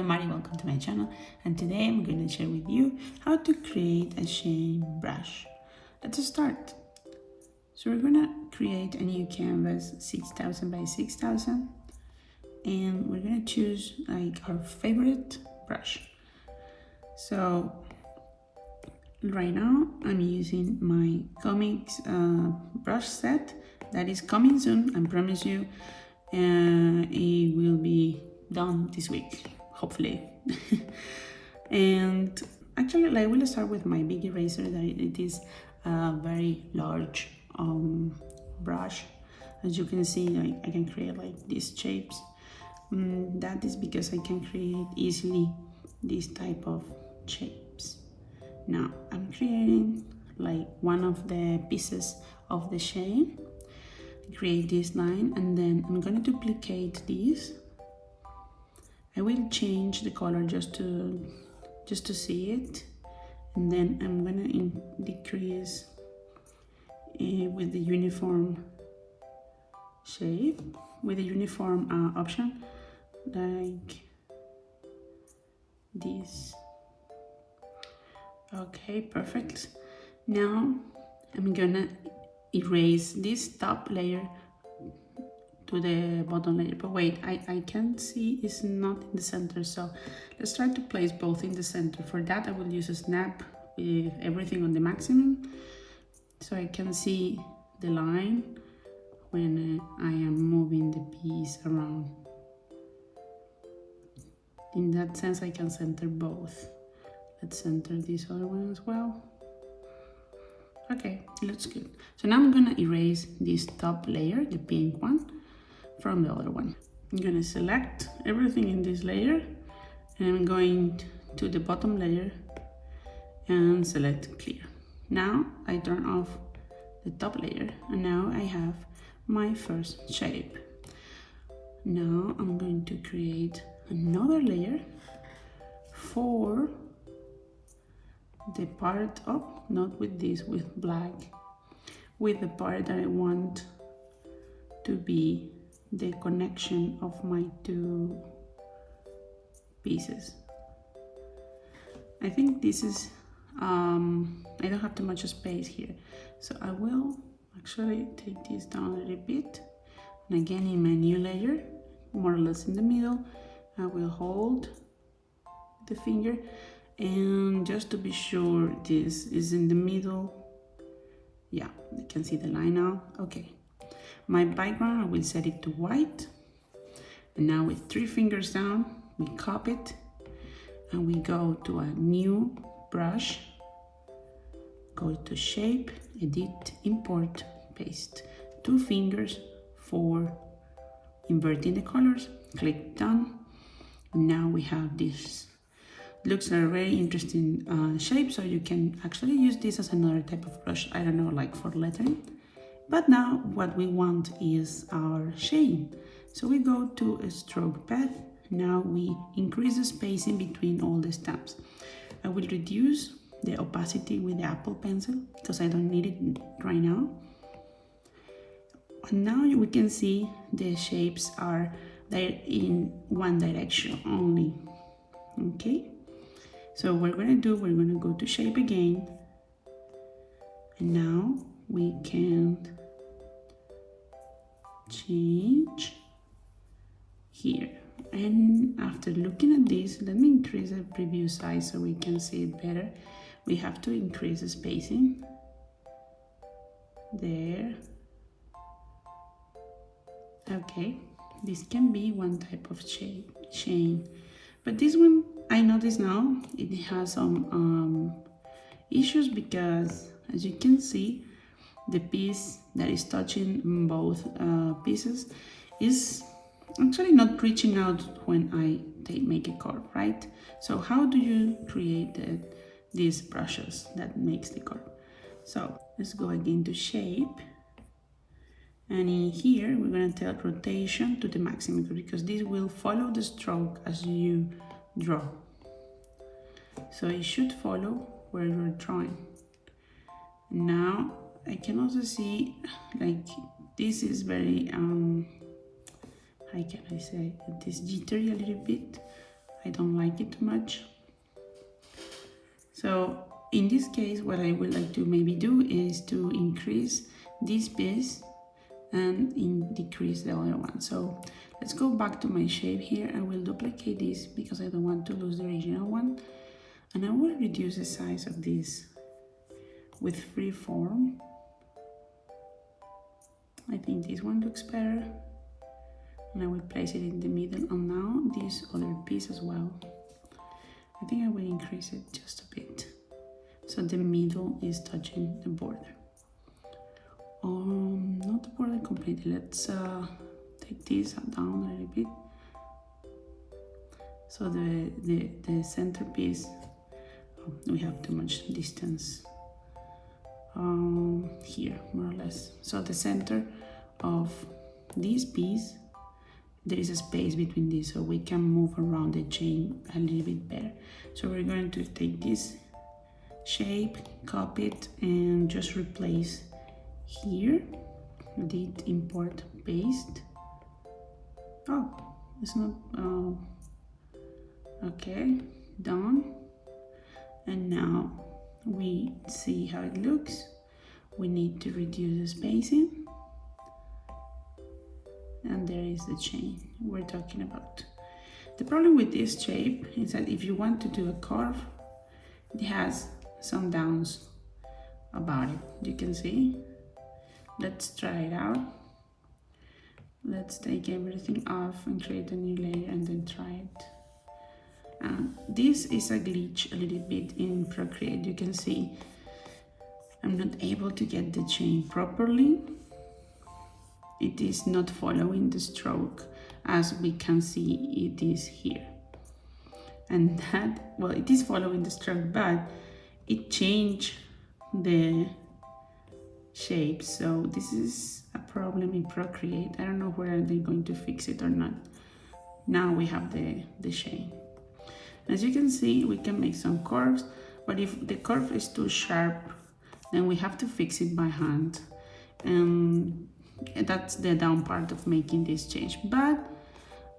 I'm Mari, welcome to my channel, and today I'm going to share with you how to create a shade brush. Let's start. So we're going to create a new canvas 6000 by 6000 and we're going to choose like our favorite brush. So right now I'm using my comics brush set that is coming soon. I promise you it will be done this week, hopefully. And actually I will start with my big eraser. That it is a very large brush. As you can see, I can create like these shapes. That is because I can create easily this type of shapes. Now I'm creating like one of the pieces of the shape, create this line, and then I'm going to duplicate this. I will change the color just to see it, and then I'm going to decrease with the uniform shape, with the uniform option, like this. Okay, perfect. Now I'm gonna erase this top layer to the bottom layer, but wait, I can see it's not in the center, so let's try to place both in the center. For that I will use a snap with everything on the maximum so I can see the line when I am moving the piece around. In that sense I can center both. Let's center this other one as well. Okay, it looks good. So now I'm gonna erase this top layer, the pink one, from the other one. I'm gonna select everything in this layer and I'm going to the bottom layer and select clear. Now I turn off the top layer and now I have my first shape. Now I'm going to create another layer for the part of, not with this, with black, with the part that I want to be the connection of my two pieces. I think this is, I don't have too much space here, so I will actually take this down a little bit, and again in my new layer, more or less in the middle, I will hold the finger, and just to be sure this is in the middle. Yeah, you can see the line now. Okay, my background I will set it to white, and now with 3 fingers down we copy it and we go to a new brush, go to shape, edit, import, paste, 2 fingers for inverting the colors, click done. Now we have this. Looks a very interesting shape, so you can actually use this as another type of brush, I don't know, like for lettering. But now what we want is our shade. So we go to a stroke path. Now we increase the spacing between all the stamps. I will reduce the opacity with the Apple Pencil because I don't need it right now. And now we can see the shapes are there in one direction only. Okay. So what we're going to do, we're going to go to shape again, and now we can change here. And after looking at this, let me increase the preview size so we can see it better. We have to increase the spacing there. Okay, this can be one type of chain, but this one I notice now it has some issues because, as you can see, the piece that is touching both pieces is actually not reaching out when I make a curve, right? So how do you create these brushes that makes the curve? So let's go again to shape, and in here we're going to tell rotation to the maximum because this will follow the stroke as you draw. So it should follow where you're drawing. Now I can also see like this is very how can I say, this jittery a little bit. I don't like it too much. So in this case, what I would like to maybe do is to increase this piece and decrease the other one. So let's go back to my shape here. I will duplicate this because I don't want to lose the original one. And I will reduce the size of this with freeform. I think this one looks better. And I will place it in the middle. And now this other piece as well. I think I will increase it just a bit, so the middle is touching the border. Not the border completely. Let's take this down a little bit. So the centerpiece, we have too much distance here, more or less. So the center of this piece, there is a space between these, so we can move around the chain a little bit better. So we're going to take this shape, copy it, and just replace here. Did import paste. Oh, it's not. Okay, done. And now we see how it looks. We need to reduce the spacing. And there is the chain we're talking about. The problem with this shape is that if you want to do a curve, it has some downs about it. You can see. Let's try it out. Let's take everything off and create a new layer and then try it. This is a glitch a little bit in Procreate. You can see I'm not able to get the chain properly. It is not following the stroke as we can see it is here. And that, well, it is following the stroke, but it changed the shape. So this is a problem in Procreate. I don't know whether they're going to fix it or not. Now we have the chain. As you can see, we can make some curves, but if the curve is too sharp, then we have to fix it by hand. And that's the down part of making this change. But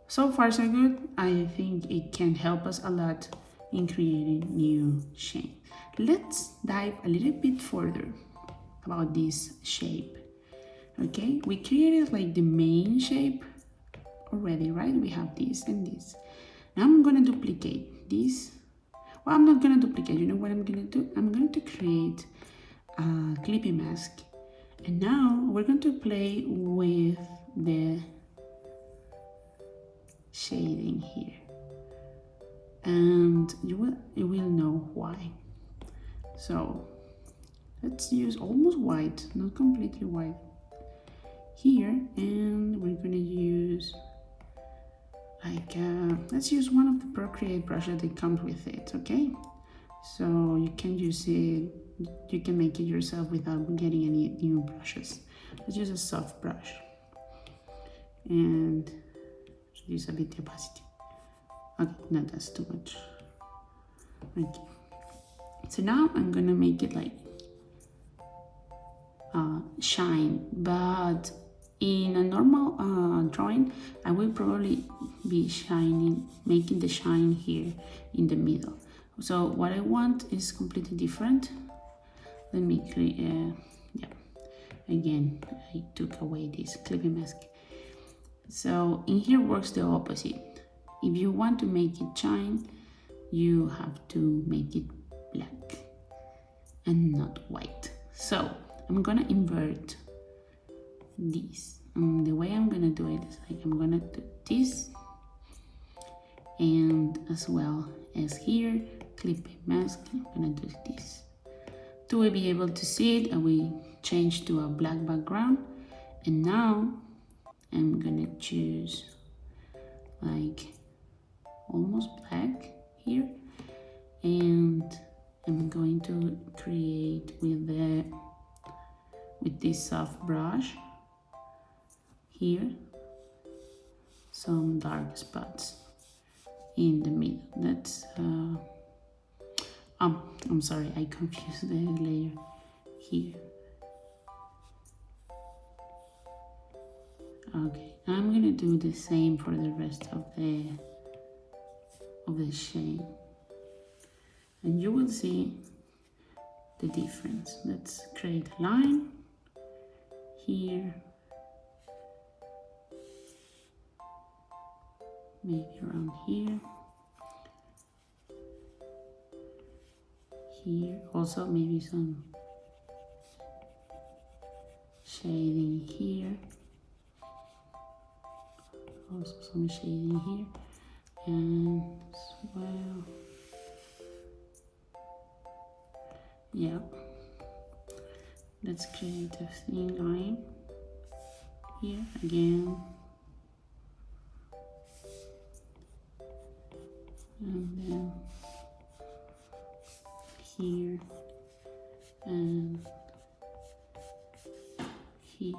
so far so good. I think it can help us a lot in creating new shape. Let's dive a little bit further about this shape. Okay, we created like the main shape already, right? We have this and this. Now I'm gonna duplicate this. Well, I'm not gonna duplicate. You know what I'm gonna do? I'm going to create a clippy mask. And now we're going to play with the shading here. And you will know why. So let's use almost white, not completely white here. And we're going to use like, let's use one of the Procreate brushes that comes with it, okay? So you can use it, you can make it yourself without getting any new brushes. Let's use a soft brush and reduce a bit the opacity. Okay, no, that's too much. Okay. So now I'm gonna make it like shine, but in a normal drawing, I will probably be making the shine here in the middle. So what I want is completely different. Let me create, yeah, again, I took away this clipping mask. So in here works the opposite. If you want to make it shine, you have to make it black and not white. So I'm gonna invert this. The way I'm gonna do it is like I'm gonna do this, and as well as here, clipping mask, I'm gonna do this. To be able to see it, I will change to a black background, and now I'm gonna choose like almost black here, and I'm going to create with this soft brush here some dark spots in the middle. That's I'm sorry, I confused the layer here. Okay, I'm gonna do the same for the rest of the of the shade, and you will see the difference. Let's create a line here, maybe around here, here, also maybe some shading here, also some shading here, and as well, yeah, let's create a thin line here again, and then here and here.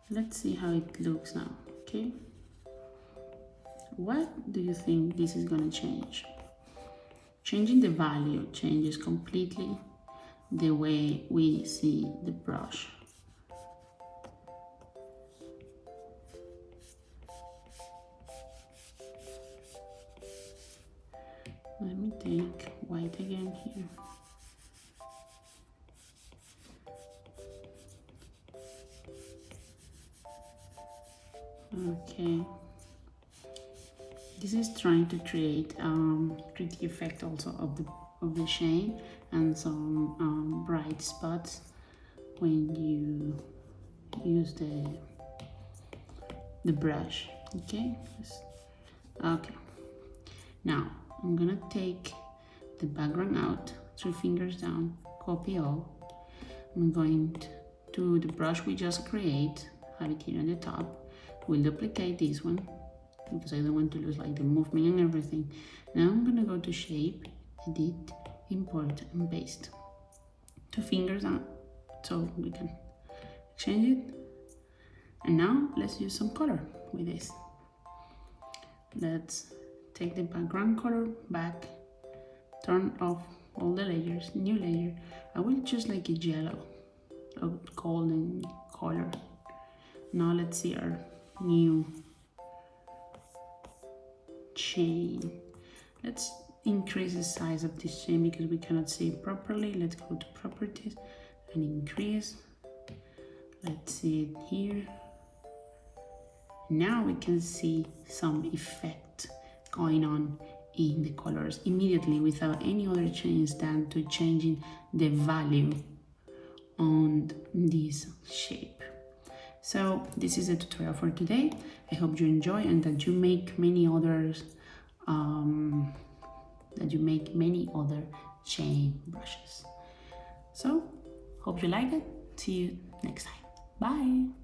Let's see how it looks now. Okay, what do you think this is going to change? Changing the value changes completely the way we see the brush. Let me take white again here. Okay, this is trying to create pretty effect also of the shade and some bright spots when you use the brush. Okay, okay. Now I'm gonna take the background out, 3 fingers down, copy all. I'm going to the brush we just create, have it here on the top. We'll duplicate this one because I don't want to lose like the movement and everything. Now I'm gonna go to shape, edit, import and paste. 2 fingers down so we can change it. And now let's use some color with this. Let's take the background color back, turn off all the layers, new layer. I will choose like a yellow, a golden color. Now let's see our new chain. Let's increase the size of this chain because we cannot see it properly. Let's go to properties and increase. Let's see it here. Now we can see some effect going on in the colors immediately without any other change than to changing the value on this shape. So this is a tutorial for today. I hope you enjoy and that you make many others, chain brushes. So hope you like it. See you next time. Bye.